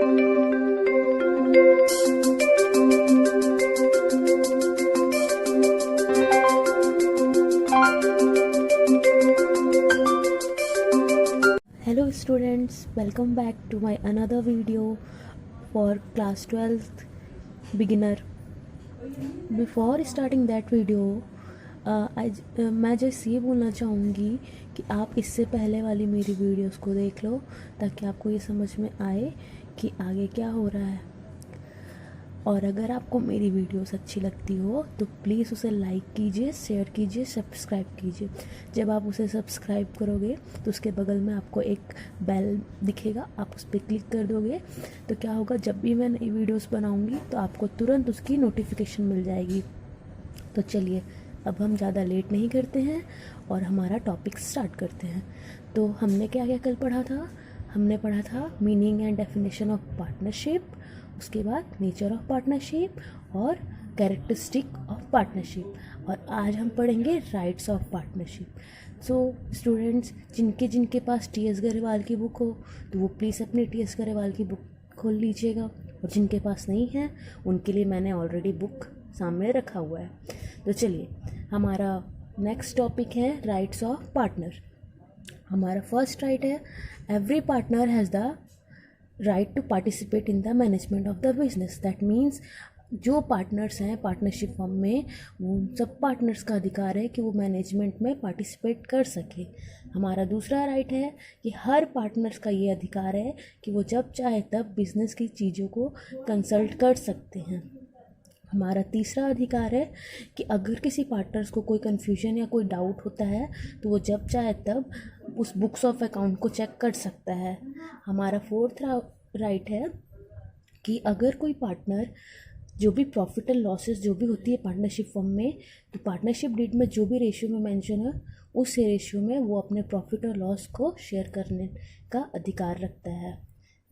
Hello students, welcome back to my another video for class 12th beginner. Before starting that video, मैं just ये बोलना चाहूँगी कि आप इससे पहले वाली मेरी वीडियोस को देख लो ताकि आपको ये समझ में आए कि आगे क्या हो रहा है। और अगर आपको मेरी वीडियोस अच्छी लगती हो तो प्लीज़ उसे लाइक कीजिए, शेयर कीजिए, सब्सक्राइब कीजिए। जब आप उसे सब्सक्राइब करोगे तो उसके बगल में आपको एक बेल दिखेगा, आप उस पर क्लिक कर दोगे तो क्या होगा, जब भी मैं नई वीडियोस बनाऊंगी तो आपको तुरंत उसकी नोटिफिकेशन मिल जाएगी। तो चलिए अब हम ज़्यादा लेट नहीं करते हैं और हमारा टॉपिक स्टार्ट करते हैं। तो हमने क्या क्या कल पढ़ा था? हमने पढ़ा था meaning and definition of partnership, उसके बाद नेचर ऑफ पार्टनरशिप और कैरेक्टरिस्टिक ऑफ पार्टनरशिप, और आज हम पढ़ेंगे rights of partnership. So students, जिनके पास टी.एस. गरेवाल की बुक हो तो वो प्लीज़ अपनी टी.एस. गरेवाल की बुक खोल लीजिएगा, और जिनके पास नहीं है उनके लिए मैंने ऑलरेडी बुक सामने रखा हुआ है। तो चलिए, हमारा नेक्स्ट टॉपिक है राइट्स ऑफ पार्टनर। हमारा फर्स्ट राइट है, every partner has the right to participate in the management of the business. That means जो पार्टनर्स हैं पार्टनरशिप फर्म में, वो सब पार्टनर्स का अधिकार है कि वो मैनेजमेंट में पार्टिसिपेट कर सके। हमारा दूसरा राइट है कि हर पार्टनर्स का ये अधिकार है कि वो जब चाहे तब बिजनेस की चीज़ों को कंसल्ट कर सकते हैं। हमारा तीसरा अधिकार है कि अगर किसी पार्टनर्स को कोई कन्फ्यूजन या कोई डाउट होता है तो वो जब चाहे तब उस बुक्स ऑफ अकाउंट को चेक कर सकता है। हमारा फोर्थ राइट है कि अगर कोई पार्टनर जो भी प्रॉफिट एंड लॉसेस जो भी होती है पार्टनरशिप फर्म में, तो पार्टनरशिप डीड में जो भी रेशियो में मेंशन है उस रेशियो में वो अपने प्रॉफिट और लॉस को शेयर करने का अधिकार रखता है।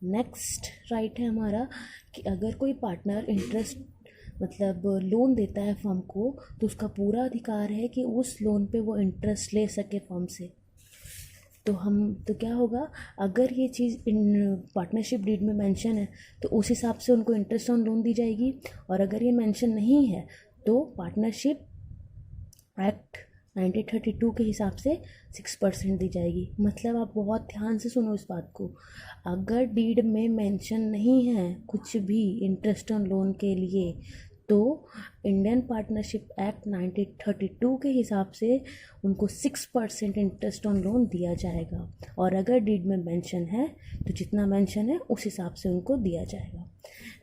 नेक्स्ट राइट है हमारा कि अगर कोई पार्टनर इंटरेस्ट मतलब लोन देता है फर्म को, तो उसका पूरा अधिकार है कि उस लोन पे वो इंटरेस्ट ले सके फर्म से। तो क्या होगा, अगर ये चीज़ इन पार्टनरशिप डीड में मेंशन है तो उस हिसाब से उनको इंटरेस्ट ऑन लोन दी जाएगी, और अगर ये मेंशन नहीं है तो पार्टनरशिप एक्ट 1932 के हिसाब से 6% दी जाएगी। मतलब आप बहुत ध्यान से सुनो इस बात को, अगर डीड में मेंशन नहीं है कुछ भी इंटरेस्ट ऑन लोन के लिए तो इंडियन पार्टनरशिप एक्ट 1932 के हिसाब से उनको 6% इंटरेस्ट ऑन लोन दिया जाएगा, और अगर डीड में मेंशन है तो जितना मेंशन है उस हिसाब से उनको दिया जाएगा।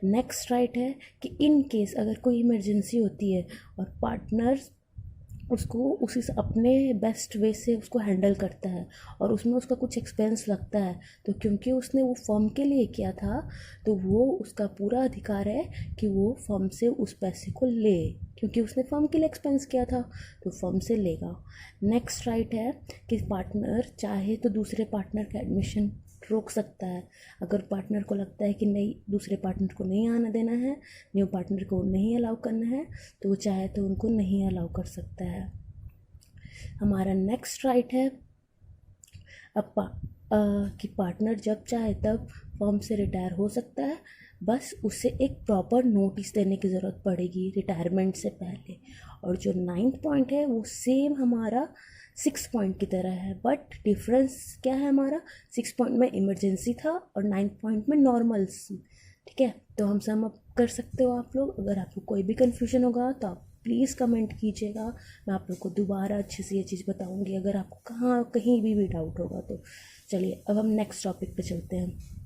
नेक्स्ट राइट है कि इन केस अगर कोई इमरजेंसी होती है और पार्टनर्स उसको उसी अपने बेस्ट वे से उसको हैंडल करता है और उसमें उसका कुछ एक्सपेंस लगता है, तो क्योंकि उसने वो फर्म के लिए किया था तो वो उसका पूरा अधिकार है कि वो फर्म से उस पैसे को ले, क्योंकि उसने फर्म के लिए एक्सपेंस किया था तो फर्म से लेगा। नेक्स्ट राइट है कि पार्टनर चाहे तो दूसरे पार्टनर का एडमिशन रोक सकता है। अगर पार्टनर को लगता है कि नहीं, दूसरे पार्टनर को नहीं आने देना है, न्यू पार्टनर को नहीं अलाउ करना है, तो वो चाहे तो उनको नहीं अलाउ कर सकता है। हमारा नेक्स्ट राइट है कि पार्टनर जब चाहे तब फर्म से रिटायर हो सकता है, बस उसे एक प्रॉपर नोटिस देने की ज़रूरत पड़ेगी रिटायरमेंट से पहले। और जो 9th पॉइंट है वो सेम हमारा 6 पॉइंट की तरह है, बट डिफरेंस क्या है हमारा, 6 पॉइंट में इमरजेंसी था और 9th पॉइंट में नॉर्मल। ठीक है, तो हम सम अप कर सकते हो आप लोग। अगर आपको कोई भी कन्फ्यूजन होगा तो आप प्लीज़ कमेंट कीजिएगा, मैं आप लोग को दोबारा अच्छे से ये चीज़ बताऊंगी अगर आपको कहीं भी डाउट होगा तो। चलिए अब हम नेक्स्ट टॉपिक पे चलते हैं।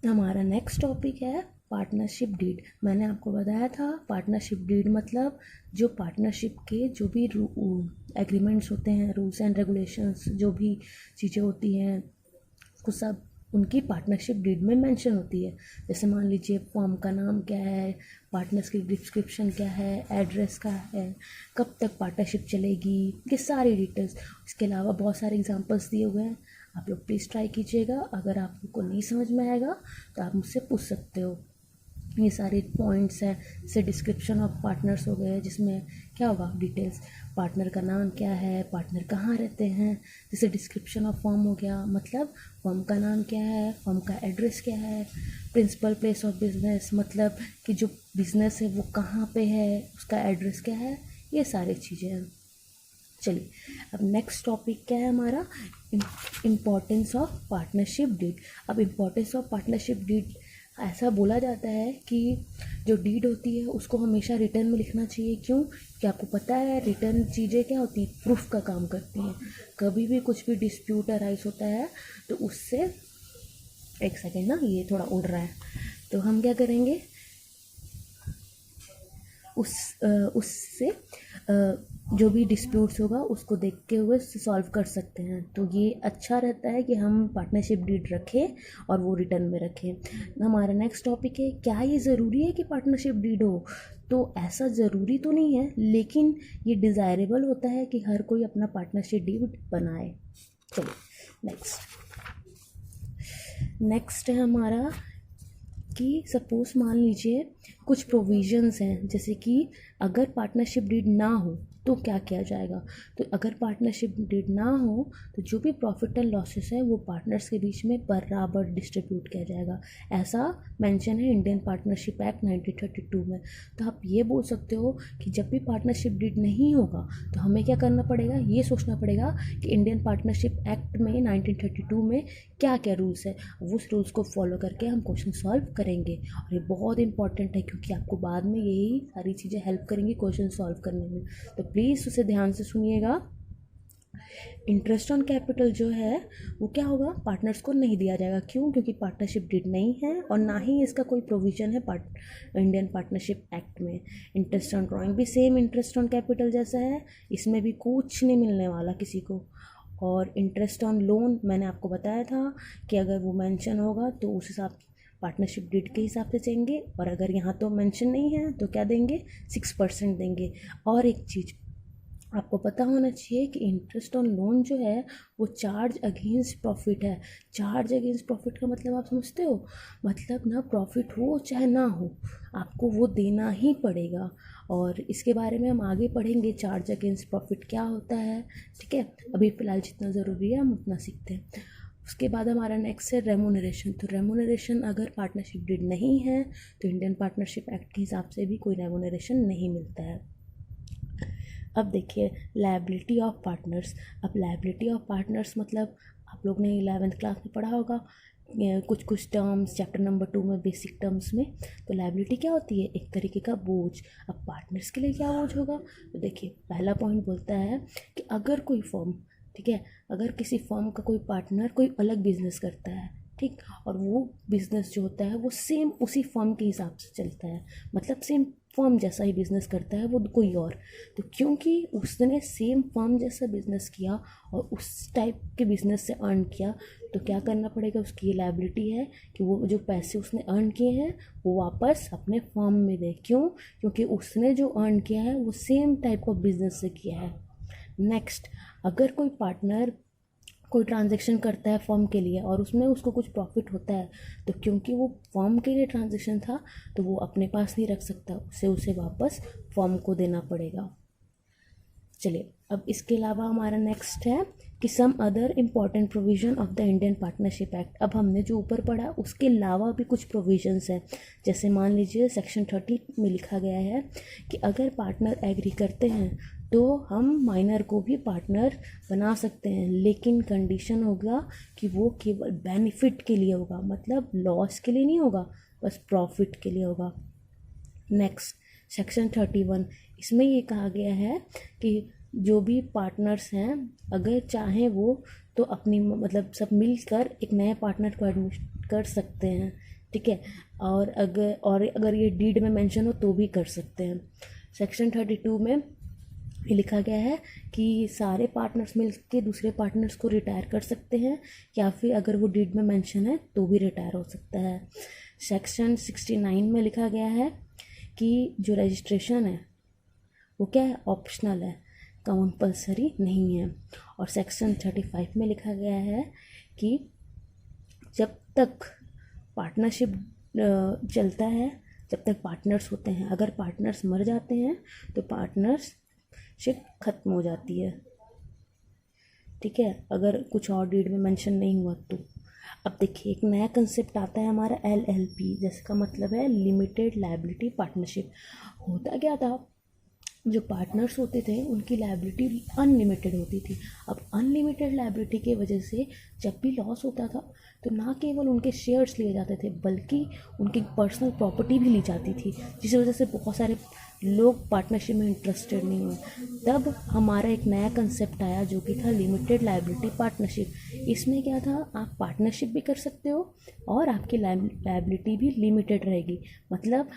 हमारा नेक्स्ट टॉपिक है पार्टनरशिप डीड। मैंने आपको बताया था पार्टनरशिप डीड मतलब जो पार्टनरशिप के जो भी एग्रीमेंट्स होते हैं, रूल्स एंड रेगुलेशंस, जो भी चीज़ें होती हैं वो सब उनकी पार्टनरशिप डीड में मेंशन होती है। जैसे मान लीजिए फॉर्म का नाम क्या है, पार्टनर्स की डिस्क्रिप्शन क्या है, एड्रेस क्या है, कब तक पार्टनरशिप चलेगी, ये सारी डिटेल्स। इसके अलावा बहुत सारे एग्जांपल्स दिए हुए हैं, आप लोग प्लीज़ ट्राई कीजिएगा। अगर आपको नहीं समझ में आएगा तो आप मुझसे पूछ सकते हो। ये सारे पॉइंट्स हैं, जैसे डिस्क्रिप्शन ऑफ पार्टनर्स हो गए, जिसमें क्या होगा, डिटेल्स, पार्टनर का नाम क्या है, पार्टनर कहाँ रहते हैं। जैसे डिस्क्रिप्शन ऑफ फर्म हो गया, मतलब फर्म का नाम क्या है, फर्म का एड्रेस क्या है। प्रिंसिपल प्लेस ऑफ बिजनेस, मतलब कि जो बिजनेस है वो कहाँ पे है, उसका एड्रेस क्या है, ये सारी चीज़ें हैं। चलिए, अब नेक्स्ट टॉपिक क्या है हमारा, इम्पोर्टेंस ऑफ पार्टनरशिप डीड। अब इम्पोर्टेंस ऑफ पार्टनरशिप डीड, ऐसा बोला जाता है कि जो डीड होती है उसको हमेशा रिटर्न में लिखना चाहिए। क्यों? कि आपको पता है रिटर्न चीज़ें क्या होती हैं, प्रूफ का काम करती हैं। कभी भी कुछ भी डिस्प्यूट अराइज होता है तो उससे, एक सेकेंड ना, ये थोड़ा उड़ रहा है, तो हम क्या करेंगे, उससे जो भी डिस्प्यूट्स होगा उसको देखते हुए सॉल्व कर सकते हैं। तो ये अच्छा रहता है कि हम पार्टनरशिप डीड रखें और वो रिटर्न में रखें। हमारा नेक्स्ट टॉपिक है, क्या ये ज़रूरी है कि पार्टनरशिप डीड हो? तो ऐसा ज़रूरी तो नहीं है, लेकिन ये डिज़ायरेबल होता है कि हर कोई अपना पार्टनरशिप डीड बनाए। चलिए नेक्स्ट है हमारा कि सपोज मान लीजिए कुछ प्रोविजंस हैं, जैसे कि अगर पार्टनरशिप डीड ना हो तो क्या किया जाएगा। तो अगर पार्टनरशिप डीड ना हो तो जो भी प्रॉफिट एंड लॉसेस है वो पार्टनर्स के बीच में बराबर डिस्ट्रीब्यूट किया जाएगा। ऐसा मेंशन है इंडियन पार्टनरशिप एक्ट 1932 में। तो आप ये बोल सकते हो कि जब भी पार्टनरशिप डीड नहीं होगा तो हमें क्या करना पड़ेगा, ये सोचना पड़ेगा कि इंडियन पार्टनरशिप एक्ट में 1932 में क्या क्या रूल्स है, उस रूल्स को फॉलो करके हम क्वेश्चन सॉल्व करेंगे। और ये बहुत इंपॉर्टेंट है क्योंकि आपको बाद में यही सारी चीज़ें हेल्प करेंगी क्वेश्चन सॉल्व करने में। तो प्लीज़ उसे ध्यान से सुनिएगा। इंटरेस्ट ऑन कैपिटल जो है वो क्या होगा, पार्टनर्स को नहीं दिया जाएगा। क्यों? क्योंकि पार्टनरशिप डीड नहीं है और ना ही इसका कोई प्रोविज़न है इंडियन पार्टनरशिप एक्ट में। इंटरेस्ट ऑन ड्राइंग भी सेम इंटरेस्ट ऑन कैपिटल जैसा है, इसमें भी कुछ नहीं मिलने वाला किसी को। और इंटरेस्ट ऑन लोन मैंने आपको बताया था कि अगर वो मेंशन होगा तो उस हिसाब पार्टनरशिप डीड के हिसाब से देंगे, और अगर यहाँ तो मेंशन नहीं है तो क्या देंगे, 6% देंगे। और एक चीज़ आपको पता होना चाहिए कि इंटरेस्ट ऑन लोन जो है वो चार्ज अगेंस्ट प्रॉफिट है। चार्ज अगेंस्ट प्रॉफिट का मतलब आप समझते हो, मतलब ना प्रॉफिट हो चाहे ना हो आपको वो देना ही पड़ेगा। और इसके बारे में हम आगे पढ़ेंगे, चार्ज अगेंस्ट प्रॉफिट क्या होता है। ठीक है, अभी फ़िलहाल जितना ज़रूरी है हम उतना सीखते हैं। उसके बाद हमारा नेक्स्ट है रेमोनरेशन। तो रेमोनरेशन अगर पार्टनरशिप डीड नहीं है तो इंडियन पार्टनरशिप एक्ट के हिसाब से भी कोई रेमोनरेशन नहीं मिलता है। अब देखिए लायबिलिटी ऑफ पार्टनर्स। अब लायबिलिटी ऑफ पार्टनर्स मतलब आप लोग ने 11th क्लास में पढ़ा होगा कुछ टर्म्स, चैप्टर नंबर 2 में, बेसिक टर्म्स में। तो लायबिलिटी क्या होती है, एक तरीके का बोझ। अब पार्टनर्स के लिए क्या बोझ होगा, तो देखिए पहला पॉइंट बोलता है कि अगर कोई फर्म, ठीक है, अगर किसी फर्म का कोई पार्टनर कोई अलग बिजनेस करता है, ठीक, और वो बिज़नेस जो होता है वो सेम उसी फर्म के हिसाब से चलता है, मतलब सेम फर्म जैसा ही बिज़नेस करता है वो कोई और, तो क्योंकि उसने सेम फर्म जैसा बिज़नेस किया और उस टाइप के बिज़नेस से अर्न किया, तो क्या करना पड़ेगा, उसकी ये लायबिलिटी है कि वो जो पैसे उसने अर्न किए हैं वो वापस अपने फर्म में दे। क्यों? क्योंकि उसने जो अर्न किया है वो सेम टाइप ऑफ बिज़नेस से किया है। नेक्स्ट, अगर कोई पार्टनर कोई ट्रांजैक्शन करता है फर्म के लिए और उसमें उसको कुछ प्रॉफिट होता है, तो क्योंकि वो फर्म के लिए ट्रांजैक्शन था तो वो अपने पास नहीं रख सकता, उसे वापस फर्म को देना पड़ेगा। चलिए, अब इसके अलावा हमारा नेक्स्ट है कि some other important provision of the Indian partnership act. अब हमने जो ऊपर पढ़ा उसके अलावा भी कुछ प्रोविजंस हैं। जैसे मान लीजिए सेक्शन 30 में लिखा गया है कि अगर पार्टनर एग्री करते हैं तो हम माइनर को भी पार्टनर बना सकते हैं, लेकिन कंडीशन होगा कि वो केवल बेनिफिट के लिए होगा, मतलब लॉस के लिए नहीं होगा, बस प्रॉफिट के लिए होगा। नेक्स्ट, सेक्शन 31, इसमें ये कहा गया है कि जो भी पार्टनर्स हैं अगर चाहें वो तो अपनी मतलब सब मिलकर एक नए पार्टनर को एडमिट कर सकते हैं। ठीक है, और अगर ये डीड में मेंशन हो तो भी कर सकते हैं। सेक्शन 32 में ये लिखा गया है कि सारे पार्टनर्स मिलकर दूसरे पार्टनर्स को रिटायर कर सकते हैं, या फिर अगर वो डीड में मेंशन है तो भी रिटायर हो सकता है। सेक्शन 69 में लिखा गया है कि जो रजिस्ट्रेशन है वो क्या है, ऑप्शनल है, कंपल्सरी नहीं है। और सेक्शन 35 में लिखा गया है कि जब तक पार्टनरशिप चलता है जब तक पार्टनर्स होते हैं। अगर पार्टनर्स मर जाते हैं तो पार्टनरशिप ख़त्म हो जाती है, ठीक है, अगर कुछ और डीड में मेंशन नहीं हुआ तो। अब देखिए एक नया कंसेप्ट आता है हमारा LLP, जिसका मतलब है लिमिटेड लायबिलिटी पार्टनरशिप। होता क्या था, जो पार्टनर्स होते थे उनकी लायबिलिटी अनलिमिटेड होती थी। अब अनलिमिटेड लायबिलिटी की वजह से जब भी लॉस होता था तो ना केवल उनके शेयर्स लिए जाते थे बल्कि उनकी पर्सनल प्रॉपर्टी भी ली जाती थी, जिस वजह से बहुत सारे लोग पार्टनरशिप में इंटरेस्टेड नहीं हुए। तब हमारा एक नया कंसेप्ट आया जो कि था लिमिटेड लायबिलिटी पार्टनरशिप। इसमें क्या था, आप पार्टनरशिप भी कर सकते हो और आपकी लायबिलिटी भी लिमिटेड रहेगी। मतलब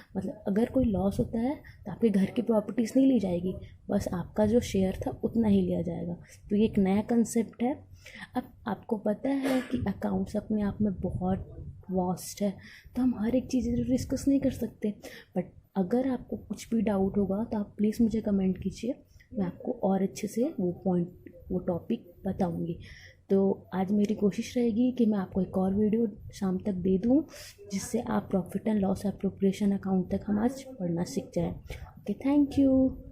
अगर कोई लॉस होता है तो आपके घर की प्रॉपर्टीज़ नहीं ली जाएगी, बस आपका जो शेयर था उतना ही लिया जाएगा। तो ये एक नया कंसेप्ट है। अब आपको पता है कि अकाउंट्स अपने आप में बहुत वास्ट है, तो हम हर एक चीज़ डिस्कस नहीं कर सकते। बट अगर आपको कुछ भी डाउट होगा तो आप प्लीज़ मुझे कमेंट कीजिए, मैं आपको और अच्छे से वो टॉपिक बताऊंगी। तो आज मेरी कोशिश रहेगी कि मैं आपको एक और वीडियो शाम तक दे दूं, जिससे आप profit and loss appropriation account तक हम आज पढ़ना सीख जाएं। Okay, thank you.